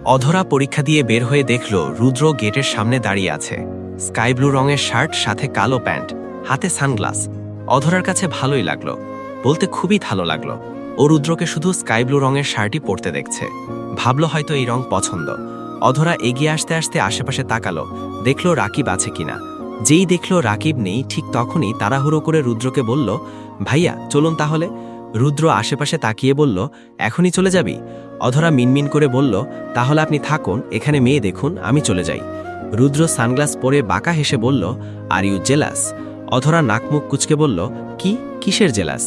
অধরা পরীক্ষা দিয়ে বের হয়ে দেখল রুদ্র গেটের সামনে দাঁড়িয়ে আছে। স্কাই ব্লু রঙের শার্ট, সাথে কালো প্যান্ট, হাতে সানগ্লাস। অধরার কাছে ভালোই লাগলো, বলতে খুবই ভালো লাগলো। ও রুদ্রকে শুধু স্কাই ব্লু রঙের শার্টই পরতে দেখছে, ভাবলো হয়তো এই রং পছন্দ। অধরা এগিয়ে আসতে আসতে আশেপাশে তাকালো, দেখল রাকিব আছে কিনা। যেই দেখল রাকিব নেই, ঠিক তখনই তাড়াহুড়ো করে রুদ্রকে বলল, ভাইয়া চলুন তাহলে। রুদ্র আশেপাশে তাকিয়ে বলল, এখনই চলে যাবি? অধরা মিনমিন করে বলল, তাহলে আপনি থাকুন, এখানে মেয়ে দেখুন, আমি চলে যাই। রুদ্র সানগ্লাস পরে বাঁকা হেসে বলল, আর ইউ জেলাস? অধরা নাকমুখ কুচকে বলল, কিসের জেলাস?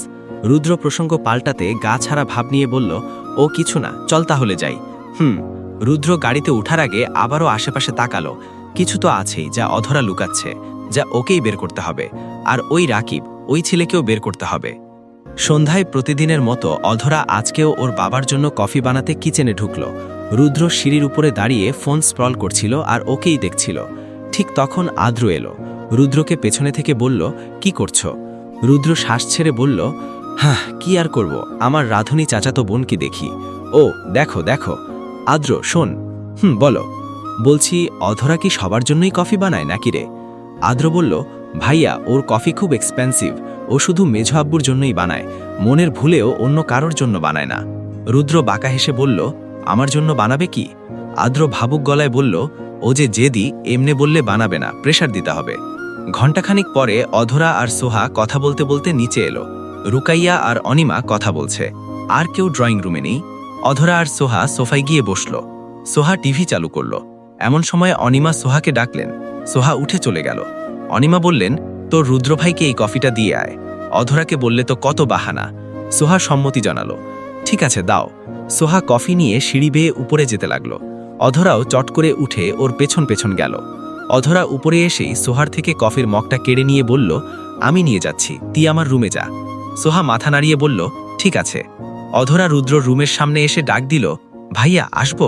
রুদ্র প্রসঙ্গ পাল্টাতে গা ছাড়া ভাব নিয়ে বলল, ও কিছু না, চল তাহলে যাই। রুদ্র গাড়িতে উঠার আগে আবারও আশেপাশে তাকালো। কিছু তো আছেই যা অধরা লুকাচ্ছে, যা ওকেই বের করতে হবে। আর ওই রাকিব, ওই ছেলেকেও বের করতে হবে। সন্ধ্যায় প্রতিদিনের মতো অধরা আজকেও ওর বাবার জন্য কফি বানাতে কিচেনে ঢুকল। রুদ্র সিঁড়ির উপরে দাঁড়িয়ে ফোন স্ক্রল করছিল আর ওকেই দেখছিল। ঠিক তখন আদ্র এলো। রুদ্রকে পেছনে থেকে বলল, কি করছো? রুদ্র শ্বাস ছেড়ে বলল, হ্যাঁ কি আর করব, আমার রাধুনী চাচাতো বোনকে দেখি। ও দেখো দেখো। আদ্র শোন। বলো। বলছি, অধরা কি সবার জন্যই কফি বানায় নাকি রে? আদ্র বলল, ভাইয়া ওর কফি খুব এক্সপেন্সিভ, ও শুধু মেঝো আব্বুর জন্যই বানায়, মনের ভুলেও অন্য কারোর জন্য বানায় না। রুদ্র বাঁকা হেসে বলল, আমার জন্য বানাবে কি? আদ্র ভাবুক গলায় বলল, ও যে জেদি, এমনে বললে বানাবে না, প্রেশার দিতে হবে। ঘণ্টাখানিক পরে অধরা আর সোহা কথা বলতে বলতে নিচে এলো। রুকাইয়া আর অনিমা কথা বলছে, আর কেউ ড্রয়িং রুমে নেই। অধরা আর সোহা সোফায় গিয়ে বসল। সোহা টিভি চালু করল। এমন সময় অনিমা সোহাকে ডাকলেন। সোহা উঠে চলে গেল। অনিমা বললেন, তোর রুদ্র ভাইকে এই কফিটা দিয়ে আয়। অধরাকে বললে তো কত বাহানা। সোহা সম্মতি জানালো, ঠিক আছে দাও। সোহা কফি নিয়ে সিঁড়ি বেয়ে উপরে যেতে লাগলো। অধরাও চট করে উঠে ওর পেছন পেছন গেল। অধরা উপরে এসেই সোহার থেকে কফির মগটা কেড়ে নিয়ে বলল, আমি নিয়ে যাচ্ছি, তুই আমার রুমে যা। সোহা মাথা নাড়িয়ে বলল, ঠিক আছে। অধরা রুদ্র রুমের সামনে এসে ডাক দিল, ভাইয়া আসবো?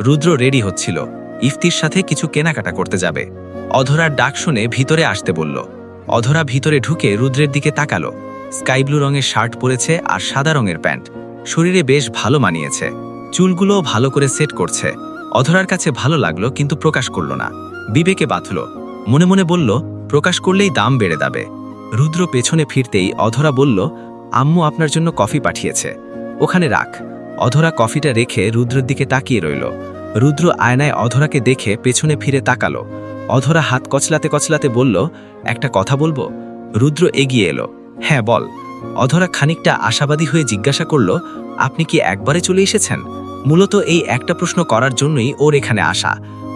রুদ্র রেডি হচ্ছিল, ইফতির সাথে কিছু কেনাকাটা করতে যাবে। অধরার ডাক শুনে ভিতরে আসতে বলল। অধরা ভিতরে ঢুকে রুদ্রের দিকে তাকালো। স্কাই ব্লু রঙের শার্ট পরেছে আর সাদা রঙের প্যান্ট, শরীরে বেশ ভালো মানিয়েছে। চুলগুলোও ভালো করে সেট করছে। অধরার কাছে ভালো লাগলো, কিন্তু প্রকাশ করল না। বিবেকে বাঁধল, মনে মনে বলল, প্রকাশ করলেই দাম বেড়ে যাবে। রুদ্র পেছনে ফিরতেই অধরা বলল, আম্মু আপনার জন্য কফি পাঠিয়েছে, ওখানে রাখ। অধরা কফিটা রেখে রুদ্রের দিকে তাকিয়ে রইল। রুদ্র আয়নায় অধরাকে দেখে পেছনে ফিরে তাকালো। অধরা হাত কচলাতে কচলাতে বলল, একটা কথা বলবো? রুদ্র এগিয়ে এলো, হ্যাঁ বল। অধরা খানিকটা আশাবাদী হয়ে জিজ্ঞাসা করল, আপনি কি একবারে চলে এসেছেন? মূলত এই একটা প্রশ্ন করার জন্যই ওর এখানে আসা।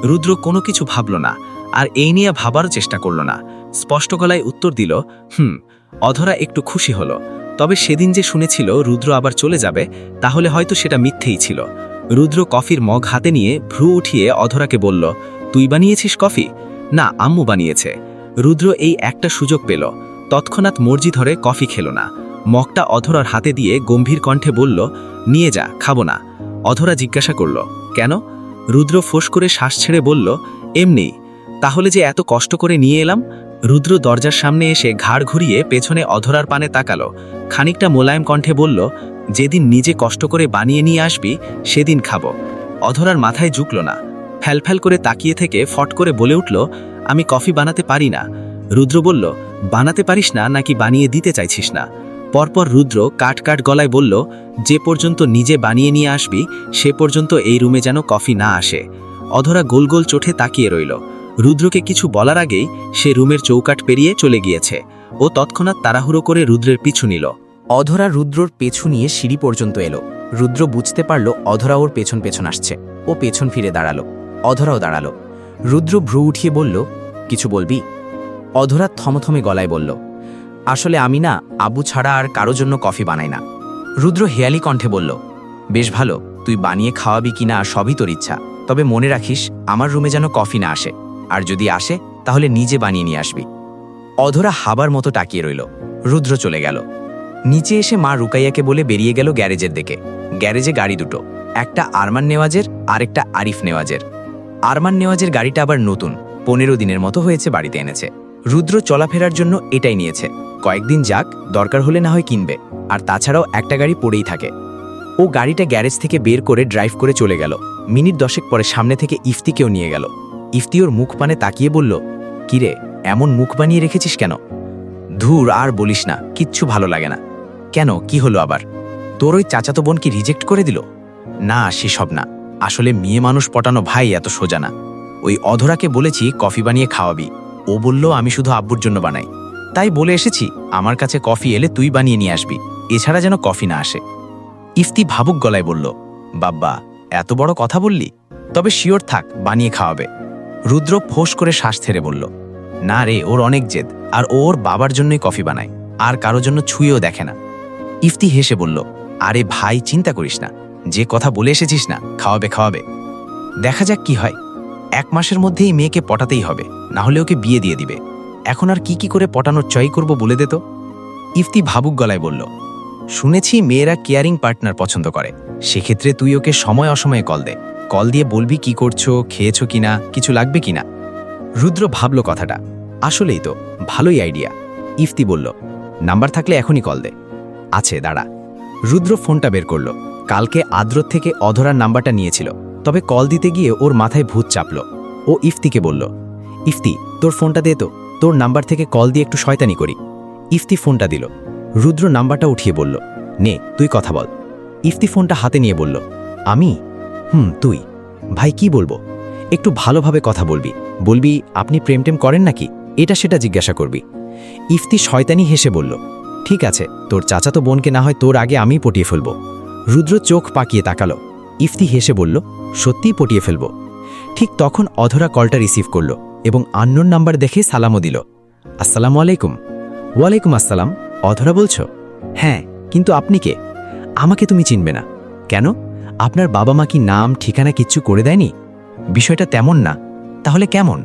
রুদ্র কোনো কিছু ভাবল না, আর এই নিয়ে ভাবারও চেষ্টা করল না। স্পষ্ট গলায় উত্তর দিল, অধরা একটু খুশি হলো। তবে সেদিন যে শুনেছিল রুদ্র আবার চলে যাবে, তাহলে হয়তো সেটা মিথ্যেই ছিল। রুদ্র কফির মগ হাতে নিয়ে ভ্রু উঠিয়ে অধরাকে বলল, তুই বানিয়েছিস কফি? না, আম্মু বানিয়েছে। রুদ্র এই একটা সুযোগ পেল, তৎক্ষণাৎ মর্জি ধরে কফি খেল না। মগটা অধরার হাতে দিয়ে গম্ভীর কণ্ঠে বলল, নিয়ে যা, খাবো না। অধরা জিজ্ঞাসা করল, কেন? রুদ্র ফোঁস করে শ্বাস ছেড়ে বলল, এমনি। তাহলে যে এত কষ্ট করে নিয়ে এলাম। রুদ্র দরজার সামনে এসে ঘাড় ঘুরিয়ে পেছনে অধরার পানে তাকালো। খানিকটা মোলায়েম কণ্ঠে বলল, যেদিন নিজে কষ্ট করে বানিয়ে নিয়ে আসবি সেদিন খাবো। অধরার মাথায় ঝুঁকল না, ফ্যালফ্যাল করে তাকিয়ে থেকে ফট করে বলে উঠল, আমি কফি বানাতে পারি না। রুদ্র বলল, বানাতে পারিস না নাকি বানিয়ে দিতে চাইছিস না? পরপর রুদ্র কাট কাট গলায় বলল, যে পর্যন্ত নিজে বানিয়ে নিয়ে আসবি সে পর্যন্ত এই রুমে যেন কফি না আসে। অধরা গোল গোল চোখে তাকিয়ে রইল। রুদ্রকে কিছু বলার আগেই সে রুমের চৌকাট পেরিয়ে চলে গিয়েছে। ও তৎক্ষণাৎ তাড়াহুড়ো করে রুদ্রের পিছু নিল। অধরা রুদ্রর পেছু নিয়ে সিঁড়ি পর্যন্ত এলো। রুদ্র বুঝতে পারল অধরা ওর পেছন পেছন আসছে। ও পেছন ফিরে দাঁড়ালো। অধরাও দাঁড়ালো। রুদ্র ভ্রু উঠিয়ে বলল, কিছু বলবি? অধরা থমথমে গলায় বলল, আসলে আমি না আব্বু ছাড়া আর কারো জন্য কফি বানাই না। রুদ্র হেয়ালি কণ্ঠে বলল, বেশ ভালো, তুই বানিয়ে খাওয়াবি কিনা সবই তোর ইচ্ছা, তবে মনে রাখিস আমার রুমে যেন কফি না আসে, আর যদি আসে তাহলে নিজে বানিয়ে নিয়ে আসবি। অধরা হাবার মতো তাকিয়ে রইল। রুদ্র চলে গেল। নিচে এসে মা রুকাইয়াকে বলে বেরিয়ে গেল গ্যারেজের দিকে। গ্যারেজে গাড়ি দুটো, একটা আরমান নেওয়াজের আর একটা আরিফ নেওয়াজের। আরমান নেওয়াজের গাড়িটা আবার নতুন, 15 দিনের মতো হয়েছে বাড়িতে এনেছে। রুদ্র চলাফেরার জন্য এটাই নিয়েছে, কয়েকদিন যাক, দরকার হলে না হয় কিনবে। আর তাছাড়াও একটা গাড়ি পড়েই থাকে। ও গাড়িটা গ্যারেজ থেকে বের করে ড্রাইভ করে চলে গেল। মিনিট 10 পরে সামনে থেকে ইফতিকেও নিয়ে গেল। ইফতি ওর মুখ পানে তাকিয়ে বলল, কিরে, এমন মুখ বানিয়ে রেখেছিস কেন? ধুর, আর বলিস না, কিচ্ছু ভালো লাগে না। কেন, কি হলো আবার? তোর ওই চাচাতো বোন কি রিজেক্ট করে দিল? না, সেসব না। আসলে মেয়ে মানুষ পটানো ভাই এত সোজা না। ওই অধরাকে বলেছি কফি বানিয়ে খাওয়াবি। ও বলল আমি শুধু আব্বুর জন্য বানাই। তাই বলে এসেছি আমার কাছে কফি এলে তুই বানিয়ে নিয়ে আসবি, এছাড়া যেন কফি না আসে। ইফতি ভাবুক গলায় বলল, বাব্বা, এত বড় কথা বললি? তবে শিওর থাক, বানিয়ে খাওয়াবে। রুদ্র ফোঁস করে শ্বাস ছেড়ে বলল, না রে, ওর অনেক জেদ, আর ওর বাবার জন্যই কফি বানায়, আর কারো জন্য ছুঁয়েও দেখে না। ইফতি হেসে বলল, আরে ভাই, চিন্তা করিস না, যে কথা বলে এসেছিস না, খাওয়াবে খাওয়াবে। দেখা যাক কি হয়। 1 মাসের মধ্যেই মেয়েকে পটাতেই হবে, না হলে ওকে বিয়ে দিয়ে দিবে। এখন আর কি করে পটানোর চয় করব বলে দে তো। ইফতি ভাবুক গলায় বলল, শুনেছি মেয়েরা কেয়ারিং পার্টনার পছন্দ করে, সেক্ষেত্রে তুই ওকে সময় অসময়ে কল দে। কল দিয়ে বলবি কি করছো, খেয়েছো কিনা, কিছু লাগবে কিনা। রুদ্র ভাবল কথাটা, আসলেই তো ভালোই আইডিয়া। ইফতি বলল, নাম্বার থাকলে এখনই কল দে। আছে, দাঁড়া। রুদ্র ফোনটা বের করল। কালকে আদ্র থেকে অধরার নাম্বারটা নিয়েছিল, তবে কল দিতে গিয়ে ওর মাথায় ভূত চাপল। ও ইফতিকে বলল, ইফতি, তোর ফোনটা দে তো, তোর নাম্বার থেকে কল দিয়ে একটু শয়তানি করি। ইফতি ফোনটা দিল। রুদ্র নাম্বারটা উঠিয়ে বলল, নে, তুই কথা বল। ইফতি ফোনটা হাতে নিয়ে বলল, আমি? তুই। ভাই, কি বলবো? একটু ভালোভাবে কথা বলবি। বলবি আপনি প্রেম করেন নাকি, এটা সেটা জিজ্ঞাসা করবি। ইফতি শয়তানি হেসে বলল, ঠিক আছে, তোর চাচাতো বোনকে না হয় তোর আগে আমি পটিয়ে ফেলব। রুদ্র চোখ পাকিয়ে তাকালো। ইফতি হেসে বলল, সত্যিই পটিয়ে ফেলব। ঠিক তখন অধরা কলটা রিসিভ করল এবং আননোন নাম্বার দেখে সালামও দিল। আসসালামু আলাইকুম। ওয়ালাইকুম আসসালাম। অধরা বলছো? হ্যাঁ, কিন্তু আপনি কে? আমাকে তুমি চিনবে না। কেন? আপনার বাবা মা কি নাম ঠিকানা কিচ্ছু করে দেয়নি? বিষয়টা তেমন না। তাহলে কেমন?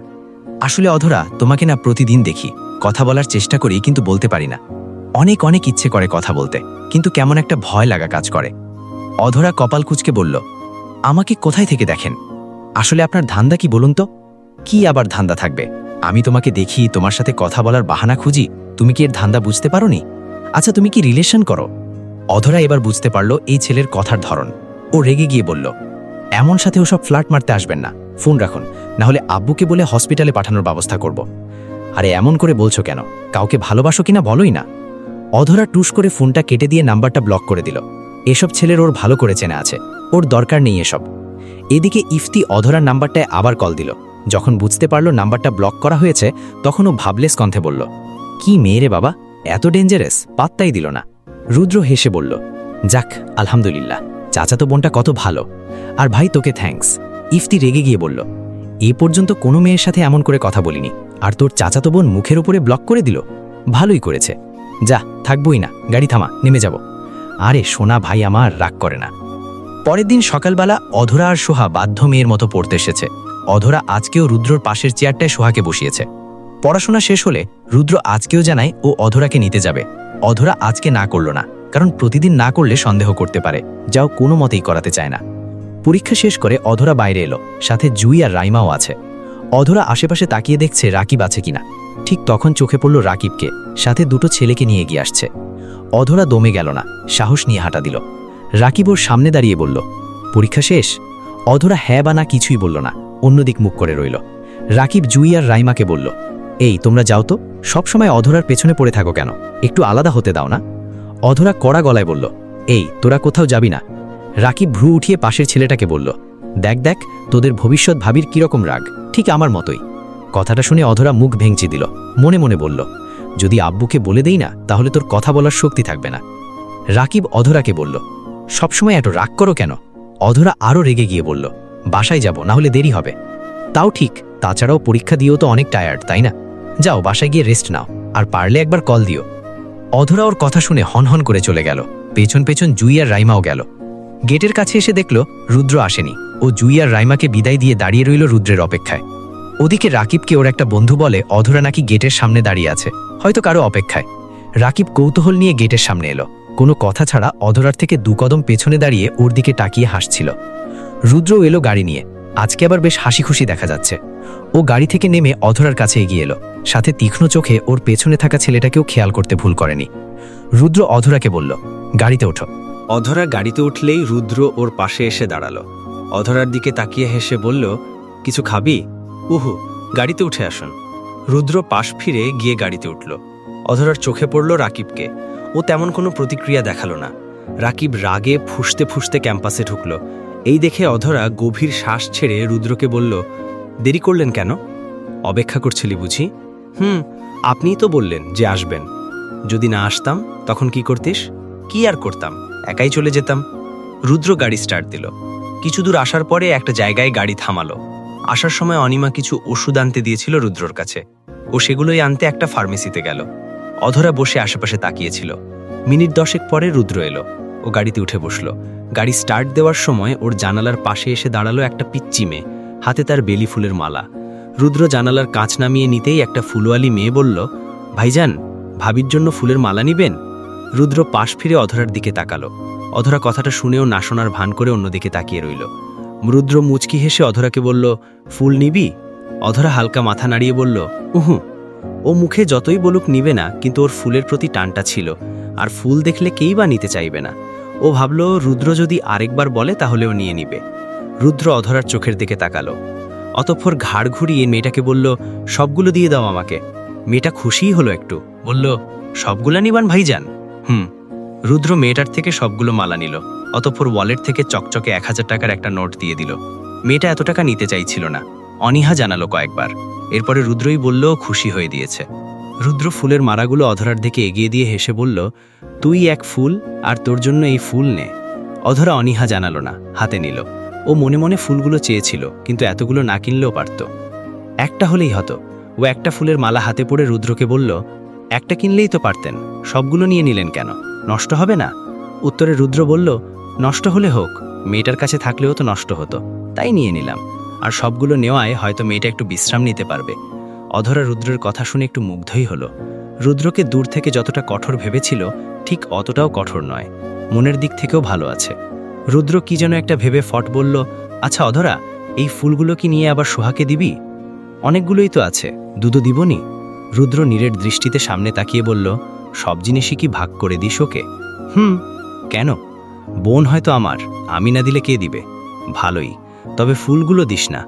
আসলে অধরা, তোমাকে না প্রতিদিন দেখি, কথা বলার চেষ্টা করি কিন্তু বলতে পারি না। অনেক অনেক ইচ্ছে করে কথা বলতে, কিন্তু কেমন একটা ভয় লাগা কাজ করে। অধরা কপাল কুঁচকে বলল, আমাকে কোথায় থেকে দেখেন? আসলে আপনার ধান্দা কি বলুন তো? কি আবার ধান্দা থাকবে? আমি তোমাকে দেখি, তোমার সাথে কথা বলার বাহানা খুঁজি, তুমি কি এর ধান্দা বুঝতে পারোনি? আচ্ছা, তুমি কি রিলেশন করো? অধরা এবার বুঝতে পারল এই ছেলের কথার ধরন। ও রেগে গিয়ে বলল, এমন সাথে ওসব ফ্ল্যাট মারতে আসবেন না, ফোন রাখুন, না হলে আব্বুকে বলে হসপিটালে পাঠানোর ব্যবস্থা করব। আরে এমন করে বলছো কেন? কাউকে ভালোবাসো কিনা বলোই না। অধরা টুস করে ফোনটা কেটে দিয়ে নাম্বারটা ব্লক করে দিল। এসব ছেলের ওর ভালো করে চেনা আছে, ওর দরকার নেই এসব। এদিকে ইফতি অধরার নাম্বারটায় আবার কল দিল। যখন বুঝতে পারল নাম্বারটা ব্লক করা হয়েছে, তখন ও ভাবলেস কণ্ঠে বলল, কি মেয়ে রে বাবা, এত ডেঞ্জারাস, পাত্তাই দিল না। রুদ্র হেসে বলল, যাক, আলহামদুলিল্লাহ, চাচাতো বোনটা কত ভালো। আর ভাই, তোকে থ্যাঙ্কস। ইফতি রেগে গিয়ে বলল, এ পর্যন্ত কোনো মেয়ের সাথে এমন করে কথা বলিনি, আর তোর চাচাতো বোন মুখের উপরে ব্লক করে দিল। ভালোই করেছে। যা, থাকবই না, গাড়ি থামা, নেমে যাব। আরে সোনা ভাই আমার, রাগ করে না। পরের দিন সকালবেলা অধরা আর সোহা বাধ্য মেয়ের মতো পড়তে এসেছে। অধরা আজকেও রুদ্রর পাশের চেয়ারটায় সোহাকে বসিয়েছে। পড়াশোনা শেষ হলে রুদ্র আজকেও জানায় ও অধরাকে নিতে যাবে। অধরা আজকে না করল না, কারণ প্রতিদিন না করলে সন্দেহ করতে পারে, যাও কোনো মতেই করাতে চায় না। পরীক্ষা শেষ করে অধরা বাইরে এলো, সাথে জুই আর রাইমাও আছে। অধরা আশেপাশে তাকিয়ে দেখছে রাকিব আছে কিনা। ঠিক তখন চোখে পড়ল রাকিবকে, সাথে দুটো ছেলেকে নিয়ে এগিয়ে আসছে। অধরা দমে গেল না, সাহস নিয়ে হাঁটা দিল। রাকিব ওর সামনে দাঁড়িয়ে বলল, পরীক্ষা শেষ? অধরা হ্যাঁ বা না কিছুই বলল না, অন্যদিক মুখ করে রইল। রাকিব জুই আর রাইমাকে বলল, এই তোমরা যাও তো, সবসময় অধরার পেছনে পড়ে থাকো কেন? একটু আলাদা হতে দাও না। অধরা কড়া গলায় বলল, এই তোরা কোথাও যাবি না। রাকিব ভ্রু উঠিয়ে পাশের ছেলেটাকে বলল, দেখ দেখ, তোদের ভবিষ্যৎ ভাবির কিরকম রাগ, ঠিক আমার মতোই। কথাটা শুনে অধরা মুখ ভেঙচি দিল, মনে মনে বলল, যদি আব্বুকে বলে দেই না, তাহলে তোর কথা বলার শক্তি থাকবে না। রাকিব অধরাকে বলল, সবসময় এত রাগ করো কেন? অধরা আরও রেগে গিয়ে বলল, বাসায় যাব, না হলে দেরি হবে। তাও ঠিক, তাছাড়াও পরীক্ষা দিয়েও তো অনেক টায়ার্ড, তাই না? যাও, বাসায় গিয়ে রেস্ট নাও, আর পারলে একবার কল দিও। অধরা ওর কথা শুনে হনহন করে চলে গেল। পেছন পেছন জুই আর রাইমাও গেল। গেটের কাছে এসে দেখল রুদ্র আসেনি। ও জুই আর রাইমাকে বিদায় দিয়ে দাঁড়িয়ে রইল রুদ্রের অপেক্ষায়। ওদিকে রাকিবকে ওর একটা বন্ধু বলে অধরা নাকি গেটের সামনে দাঁড়িয়ে আছে, হয়তো কারো অপেক্ষায়। রাকিব কৌতূহল নিয়ে গেটের সামনে এলো। কোনো কথা ছাড়া অধরার থেকে 2 কদম পেছনে দাঁড়িয়ে ওর দিকে তাকিয়ে হাসছিল। রুদ্রও এলো গাড়ি নিয়ে। আজকে আবার বেশ হাসি খুশি দেখা যাচ্ছে। ও গাড়ি থেকে নেমে অধরার কাছে এগিয়ে এলো, সাথে তীক্ষ্ণ চোখে ওর পেছনে থাকা ছেলেটাকেও খেয়াল করতে ভুল করেনি। রুদ্র অধরাকে বলল, গাড়িতে ওঠো। অধরা গাড়িতে উঠলেই রুদ্র ওর পাশে এসে দাঁড়ালো। অধরার দিকে তাকিয়ে হেসে বলল, কিছু খাবি? উহু, গাড়িতে উঠে আসুন। রুদ্র পাশ ফিরে গিয়ে গাড়িতে উঠল। অধরার চোখে পড়ল রাকিবকে। ও তেমন কোনো প্রতিক্রিয়া দেখালো না। রাকিব রাগে ফুঁসতে ফুঁসতে ক্যাম্পাসে ঢুকল। এই দেখে অধরা গভীর শ্বাস ছেড়ে রুদ্রকে বলল, দেরি করলেন কেন? অপেক্ষা করছিলি বুঝি? আপনিই তো বললেন যে আসবেন। যদি না আসতাম তখন কি করতিস? কি আর করতাম, একাই চলে যেতাম। রুদ্র গাড়ি স্টার্ট দিল। কিছু দূর আসার পরে একটা জায়গায় গাড়ি থামালো। আসার সময় অনিমা কিছু ওষুধ আনতে দিয়েছিল রুদ্রর কাছে। ও সেগুলোই আনতে একটা ফার্মেসিতে গেল। অধরা বসে আশেপাশে তাকিয়েছিল। মিনিট 10 পরে রুদ্র এলো। ও গাড়িতে উঠে বসল। গাড়ি স্টার্ট দেওয়ার সময় ওর জানালার পাশে এসে দাঁড়ালো একটা পিচ্চি মেয়ে, হাতে তার বেলি ফুলের মালা। রুদ্র জানালার কাঁচ নামিয়ে নিতেই একটা ফুলওয়ালি মেয়ে বলল, ভাইজান, ভাবির জন্য ফুলের মালা নিবেন? রুদ্র পাশ ফিরে অধরার দিকে তাকালো। অধরা কথাটা শুনেও না শোনার ভান করে অন্যদিকে তাকিয়ে রইল। রুদ্র মুচকি হেসে অধরাকে বলল, ফুল নিবি? অধরা হালকা মাথা নাড়িয়ে বলল, উহু। ও মুখে যতই বলুক নিবে না, কিন্তু ওর ফুলের প্রতি টানটা ছিল। আর ফুল দেখলে কেই বা নিতে চাইবে না। ও ভাবল রুদ্র যদি আরেকবার বলে তাহলেও নিয়ে নিবে। রুদ্র অধরার চোখের দিকে তাকালো। অতঃপর ঘাড় ঘুরিয়ে মেয়েটাকে বলল, সবগুলো দিয়ে দাও আমাকে। মেয়েটা খুশিই হলো একটু, বলল, সবগুলা নিবান ভাইজান? রুদ্র মেয়েটার থেকে সবগুলো মালা নিল। অতঃপর ওয়ালেট থেকে চকচকে 1000 টাকার একটা নোট দিয়ে দিল। মেয়েটা এত টাকা নিতে চাইছিল না। অনীহা জানালো কয়েকবার। এরপরে রুদ্রই বলল খুশি হয়ে দিয়েছে। রুদ্র ফুলের মালাগুলো অধরার দিকে এগিয়ে দিয়ে হেসে বলল, তুই এক ফুল, আর তোর জন্য এই ফুল নে। অধরা অনীহা জানালো না, হাতে নিল। ও মনে মনে ফুলগুলো চেয়েছিল, কিন্তু এতগুলো না কিনলেও পারত। একটা হলেই হতো। ও একটা ফুলের মালা হাতে পড়ে রুদ্রকে বলল, একটা কিনলেই তো পারতেন, সবগুলো নিয়ে নিলেন কেন? নষ্ট হবে না? উত্তরে রুদ্র বলল, নষ্ট হলে হোক, মেয়েটার কাছে থাকলেও তো নষ্ট হতো, তাই নিয়ে নিলাম। আর সবগুলো নেওয়ায় হয়তো মেয়েটা একটু বিশ্রাম নিতে পারবে। অধরা রুদ্রের কথা শুনে একটু মুগ্ধই হলো। রুদ্রকে দূর থেকে যতটা কঠোর ভেবেছিল, ঠিক অতটাও কঠোর নয়। মনের দিক থেকেও ভালো আছে। রুদ্র কি যেন একটা ভেবে ফট বলল, আচ্ছা অধরা, এই ফুলগুলো কি নিয়ে আবার সোহাকে দিবি? অনেকগুলোই তো আছে, দুধও দিবনি? রুদ্র নীরের দৃষ্টিতে সামনে তাকিয়ে বলল, সব জিনিসই কি ভাগ করে দিস ওকে? কেন? বোন হয়তো আমার, আমি না দিলে কে দিবে? ভালোই, তবে ফুলগুলো দিস না।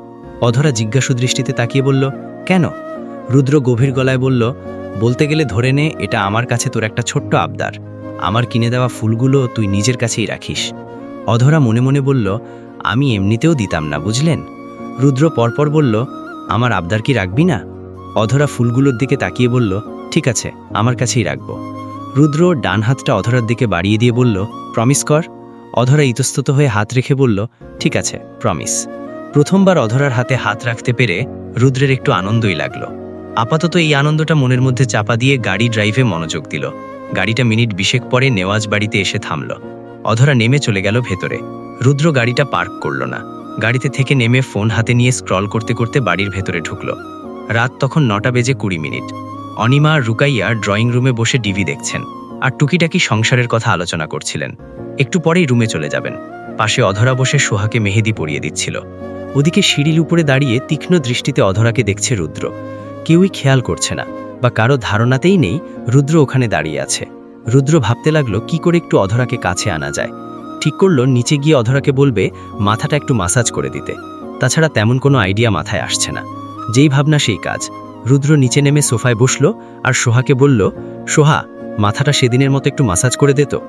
অধরা জিজ্ঞাসু দৃষ্টিতে তাকিয়ে বলল, কেন? রুদ্র গভীর গলায় বলল, বলতে গেলে ধরে নে এটা আমার কাছে তোর একটা ছোট্ট আবদার। আমার কিনে দেওয়া ফুলগুলো তুই নিজের কাছেই রাখিস। অধরা মনে মনে বলল, আমি এমনিতেও দিতাম না, বুঝলেন? রুদ্র পরপর বলল, আমার আবদার কি রাখবি না? অধরা ফুলগুলোর দিকে তাকিয়ে বলল, ঠিক আছে, আমার কাছেই রাখব। রুদ্র ডান হাতটা অধরার দিকে বাড়িয়ে দিয়ে বলল, প্রমিস কর। অধরা ইতস্তত হয়ে হাত রেখে বলল, ঠিক আছে, প্রমিস। প্রথমবার অধরার হাতে হাত রাখতে পেরে রুদ্রের একটু আনন্দই লাগলো। আপাতত এই আনন্দটা মনের মধ্যে চাপা দিয়ে গাড়ি ড্রাইভে মনোযোগ দিল। গাড়িটা মিনিট 20 পরে নেওয়াজ বাড়িতে এসে থামল। অধরা নেমে চলে গেল ভেতরে। রুদ্র গাড়িটা পার্ক করল না। গাড়িতে থেকে নেমে ফোন হাতে নিয়ে স্ক্রল করতে করতে বাড়ির ভেতরে ঢুকল। রাত তখন 9:20 অনিমা আর রুকাইয়া ড্রয়িং রুমে বসে টিভি দেখছেন আর টুকিটাকি সংসারের কথা আলোচনা করছিলেন। একটু পরেই রুমে চলে যাবেন। পাশে অধরা বসে সোহাকে মেহেদি পরিয়ে দিচ্ছিল। ওদিকে সিঁড়ির উপরে দাঁড়িয়ে তীক্ষ্ণ দৃষ্টিতে অধরাকে দেখছে রুদ্র। কেউই খেয়াল করছে না, বা কারো ধারণাতেই নেই রুদ্র ওখানে দাঁড়িয়ে আছে। রুদ্র ভাবতে লাগলো কি করে একটু অধরাকে কাছে আনা যায়। ঠিক করলো নিচে গিয়ে অধরাকে বলবে মাথাটা একটু মাসাজ করে দিতে। তাছাড়া তেমন কোনো আইডিয়া মাথায় আসছে না। যেই ভাবনা সেই কাজ। রুদ্র নিচে নেমে সোফায় বসলো আর সোহাকে বলল, সোহা, মাথাটা সেদিনের মতো একটু মাসাজ করে দে তো।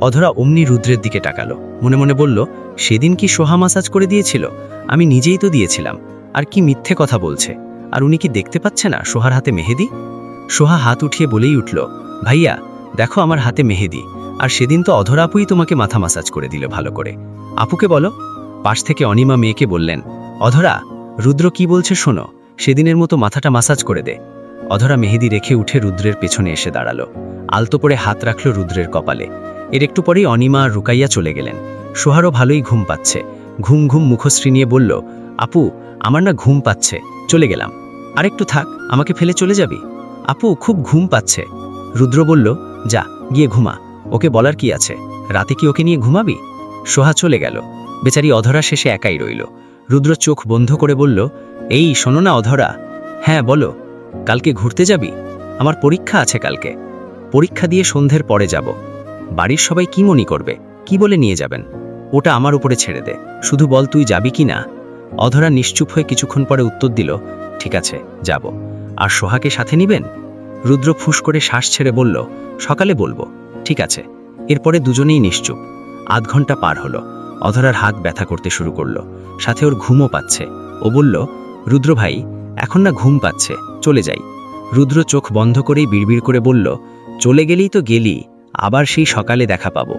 অধরা অমনি রুদ্রের দিকে তাকালো। মনে মনে বলল, সেদিন কি সোহা মাসাজ করে দিয়েছিল? আমি নিজেই তো দিয়েছিলাম। আর কি মিথ্যে কথা বলছে। আর উনি কি দেখতে পাচ্ছে না সোহার হাতে মেহেদি? সোহা হাত উঠিয়ে বলেই উঠল, ভাইয়া দেখো আমার হাতে মেহেদি। আর সেদিন তো অধরা আপুই তোমাকে মাথা মাসাজ করে দিল ভালো করে। আপুকে বলো। পাশ থেকে অনিমা মেয়েকে বললেন, অধরা, রুদ্র কি বলছে শোনো, সেদিনের মতো মাথাটা মাসাজ করে দে। অধরা মেহেদি রেখে উঠে রুদ্রের পেছনে এসে দাঁড়ালো। আলতো করে হাত রাখল রুদ্রের কপালে। এর একটু পরেই অনিমা আর রুকাইয়া চলে গেলেন। সোহারও ভালোই ঘুম পাচ্ছে। ঘুম ঘুম মুখশ্রী নিয়ে বলল, আপু, আমার না ঘুম পাচ্ছে, চলে গেলাম। আরেকটু থাক, আমাকে ফেলে চলে যাবি? আপু, খুব ঘুম পাচ্ছে। রুদ্র বলল, যা গিয়ে ঘুমা, ওকে বলার কি আছে, রাতে কি ওকে নিয়ে ঘুমাবি? সোহা চলে গেল। বেচারি অধরা শেষে একাই রইল। রুদ্র চোখ বন্ধ করে বলল, এই শোনো না অধরা। হ্যাঁ বলো। কালকে ঘুরতে যাবি? আমার পরীক্ষা আছে কালকে। পরীক্ষা দিয়ে সন্ধ্যের পরে যাব। বাড়ির সবাই কি মনে করবে? কি বলে নিয়ে যাবেন? ওটা আমার উপরে ছেড়ে দে, শুধু বল তুই যাবি কি না। অধরা নিশ্চুপ হয়ে কিছুক্ষণ পরে উত্তর দিল, ঠিক আছে, যাব। আর সোহাকে সাথে নিবেন? রুদ্র ফুস করে শ্বাস ছেড়ে বলল, সকালে বলবো। ঠিক আছে। এরপরে দুজনেই নিশ্চুপ। আধ ঘন্টা পার হলো। অধরার হাত ব্যথা করতে শুরু করলো, সাথে ওর ঘুমও পাচ্ছে। ও বলল, রুদ্র ভাই, এখন না ঘুম পাচ্ছে, চলে যাই। রুদ্র চোখ বন্ধ করেই বিড়বিড় করে বলল, চলে গেলেই তো গেলি, আবার সেই সকালে দেখা পাবো।